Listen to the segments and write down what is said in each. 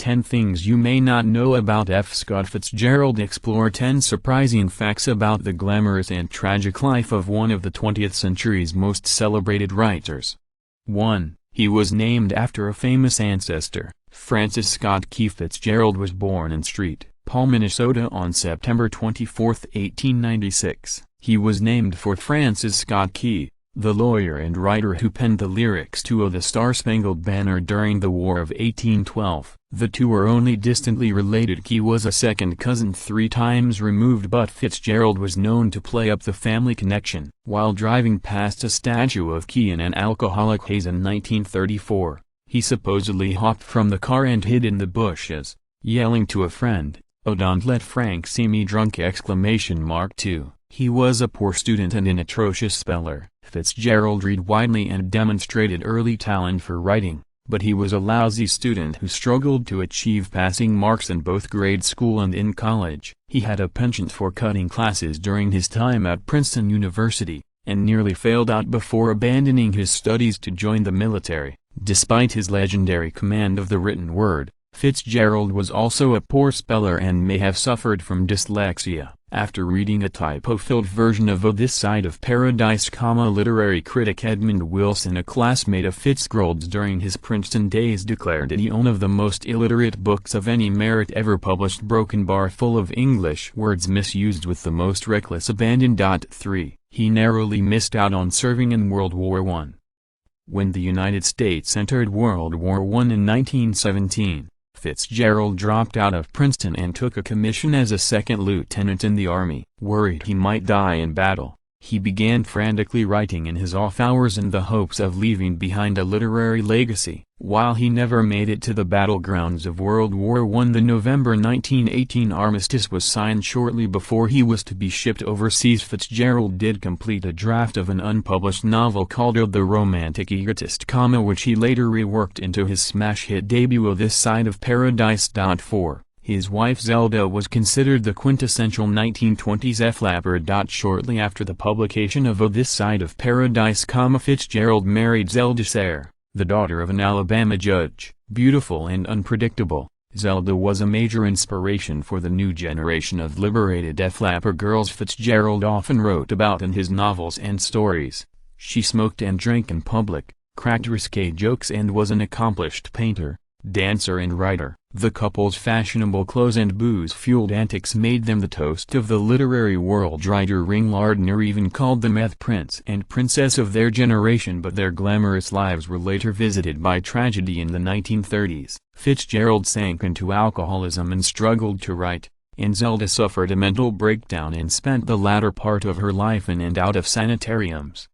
10 Things You May Not Know About F. Scott Fitzgerald. Explore 10 surprising facts about the glamorous and tragic life of one of the 20th century's most celebrated writers. 1. He was named after a famous ancestor. Francis Scott Key Fitzgerald was born in St. Paul, Minnesota on September 24, 1896. He was named for Francis Scott Key, the lawyer and writer who penned the lyrics to the Star-Spangled Banner during the War of 1812. The two were only distantly related. Key was a second cousin 3 times removed, but Fitzgerald was known to play up the family connection. While driving past a statue of Key in an alcoholic haze in 1934, he supposedly hopped from the car and hid in the bushes, yelling to a friend, "Oh, don't let Frank see me drunk!" 2. He was a poor student and an atrocious speller. Fitzgerald read widely and demonstrated early talent for writing, but he was a lousy student who struggled to achieve passing marks in both grade school and in college. He had a penchant for cutting classes during his time at Princeton University, and nearly failed out before abandoning his studies to join the military. Despite his legendary command of the written word, Fitzgerald was also a poor speller and may have suffered from dyslexia. After reading a typo-filled version of This Side of Paradise, literary critic Edmund Wilson, a classmate of Fitzgerald's during his Princeton days, declared it one of the most illiterate books of any merit ever published. Broken bar full of English words misused with the most reckless abandon. 3. He narrowly missed out on serving in World War I. When the United States entered World War I in 1917, Fitzgerald dropped out of Princeton and took a commission as a second lieutenant in the Army. Worried he might die in battle, he began frantically writing in his off hours in the hopes of leaving behind a literary legacy. While he never made it to the battlegrounds of World War I, the November 1918 armistice was signed shortly before he was to be shipped overseas. Fitzgerald did complete a draft of an unpublished novel called The Romantic Egotist, which he later reworked into his smash hit debut This Side of Paradise. 4. His wife Zelda was considered the quintessential 1920s flapper. Shortly after the publication of This Side of Paradise, Fitzgerald married Zelda Sayre, the daughter of an Alabama judge. Beautiful and unpredictable, Zelda was a major inspiration for the new generation of liberated flapper girls Fitzgerald often wrote about in his novels and stories. She smoked and drank in public, cracked risque jokes, and was an accomplished painter, dancer and writer. The couple's fashionable clothes and booze-fueled antics made them the toast of the literary world. Writer Ring Lardner even called them the prince and princess of their generation, but their glamorous lives were later visited by tragedy. In the 1930s, Fitzgerald sank into alcoholism and struggled to write, and Zelda suffered a mental breakdown and spent the latter part of her life in and out of sanitariums.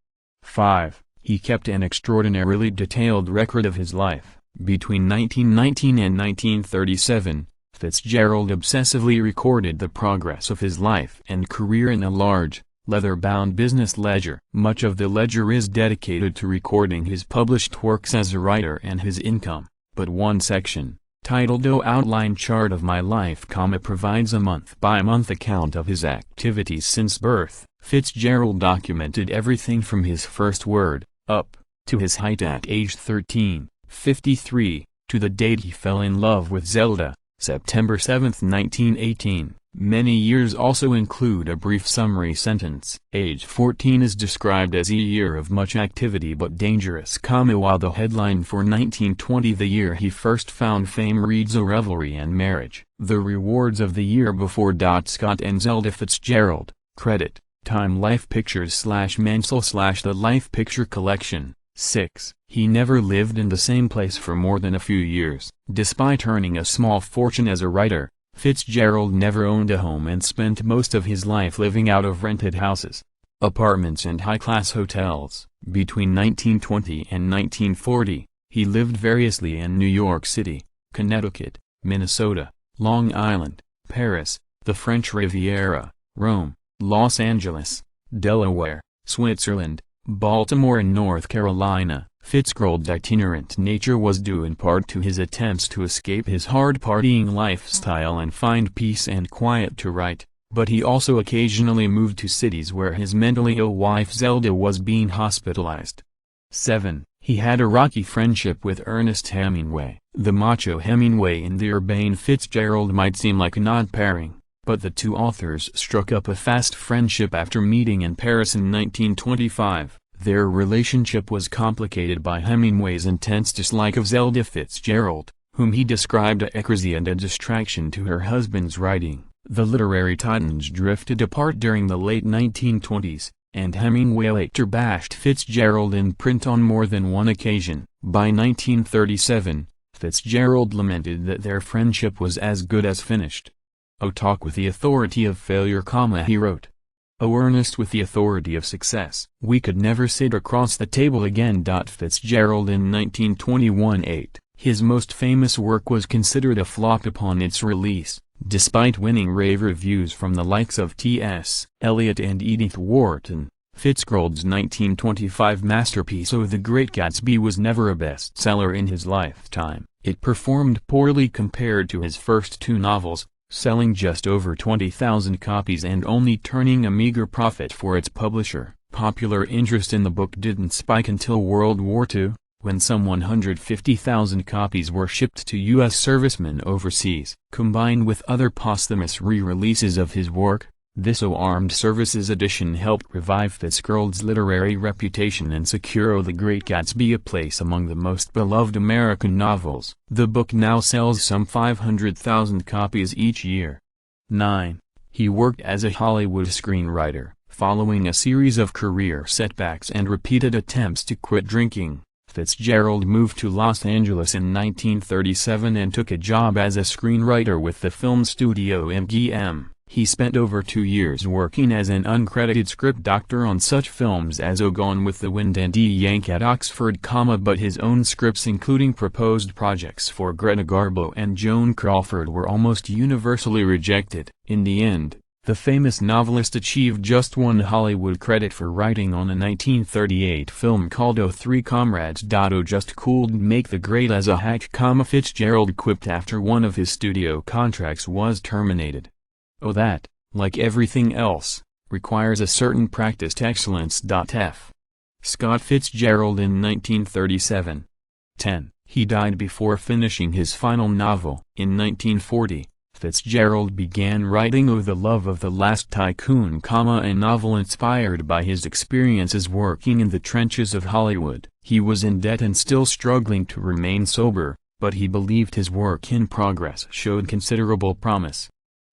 5. He kept an extraordinarily detailed record of his life. Between 1919 and 1937, Fitzgerald obsessively recorded the progress of his life and career in a large, leather-bound business ledger. Much of the ledger is dedicated to recording his published works as a writer and his income, but one section, titled Outline Chart of My Life, provides a month-by-month account of his activities since birth. Fitzgerald documented everything from his first word, up, to his height at age 13. 53, to the date he fell in love with Zelda, September 7, 1918. Many years also include a brief summary sentence. Age 14 is described as a year of much activity but dangerous, while the headline for 1920, the year he first found fame, reads A Revelry and Marriage. The rewards of the year before. Scott and Zelda Fitzgerald, credit, Time Life Pictures /Mansell /The Life Picture Collection. 6. He never lived in the same place for more than a few years. Despite earning a small fortune as a writer, Fitzgerald never owned a home and spent most of his life living out of rented houses, apartments and high-class hotels. Between 1920 and 1940, he lived variously in New York City, Connecticut, Minnesota, Long Island, Paris, the French Riviera, Rome, Los Angeles, Delaware, Switzerland, Baltimore and North Carolina. Fitzgerald's itinerant nature was due in part to his attempts to escape his hard partying lifestyle and find peace and quiet to write, but he also occasionally moved to cities where his mentally ill wife Zelda was being hospitalized. 7. He had a rocky friendship with Ernest Hemingway. The macho Hemingway and the urbane Fitzgerald might seem like an odd pairing, but the two authors struck up a fast friendship after meeting in Paris in 1925. Their relationship was complicated by Hemingway's intense dislike of Zelda Fitzgerald, whom he described as heresy and a distraction to her husband's writing. The literary titans drifted apart during the late 1920s, and Hemingway later bashed Fitzgerald in print on more than one occasion. By 1937, Fitzgerald lamented that their friendship was as good as finished. "Oh, talk with the authority of failure," he wrote. "Oh, Ernest with the authority of success. We could never sit across the table again." Fitzgerald in 1921-8. His most famous work was considered a flop upon its release, despite winning rave reviews from the likes of T.S. Eliot and Edith Wharton. Fitzgerald's 1925 masterpiece Oh, The Great Gatsby was never a bestseller in his lifetime. It performed poorly compared to his first two novels, selling just over 20,000 copies and only turning a meager profit for its publisher. Popular interest in the book didn't spike until World War II, when some 150,000 copies were shipped to U.S. servicemen overseas. Combined with other posthumous re-releases of his work, this Armed Services edition helped revive Fitzgerald's literary reputation and secure Oh, The Great Gatsby a place among the most beloved American novels. The book now sells some 500,000 copies each year. 9. He worked as a Hollywood screenwriter, following a series of career setbacks and repeated attempts to quit drinking. Fitzgerald moved to Los Angeles in 1937 and took a job as a screenwriter with the film studio MGM. He spent over 2 years working as an uncredited script doctor on such films as Oh, Gone with the Wind and Yank at Oxford, but his own scripts, including proposed projects for Greta Garbo and Joan Crawford, were almost universally rejected. In the end, the famous novelist achieved just one Hollywood credit for writing on a 1938 film called Oh, Three Comrades. Oh, just couldn't make the grade as a hack, Fitzgerald quipped after one of his studio contracts was terminated. Oh, that, like everything else, requires a certain practiced excellence. F. Scott Fitzgerald in 1937. 10. He died before finishing his final novel. In 1940, Fitzgerald began writing Oh, The Love of the Last Tycoon, a novel inspired by his experiences working in the trenches of Hollywood. He was in debt and still struggling to remain sober, but he believed his work in progress showed considerable promise.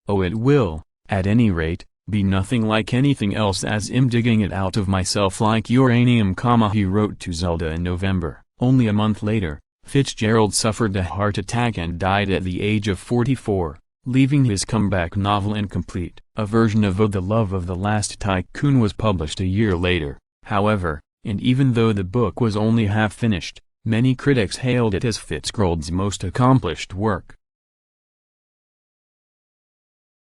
Oh, it will, at any rate, be nothing like anything else, as I'm digging it out of myself like uranium, he wrote to Zelda in November. Only a month later, Fitzgerald suffered a heart attack and died at the age of 44, leaving his comeback novel incomplete. A version of Oh, The Love of the Last Tycoon was published a year later, however, and even though the book was only half finished, many critics hailed it as Fitzgerald's most accomplished work.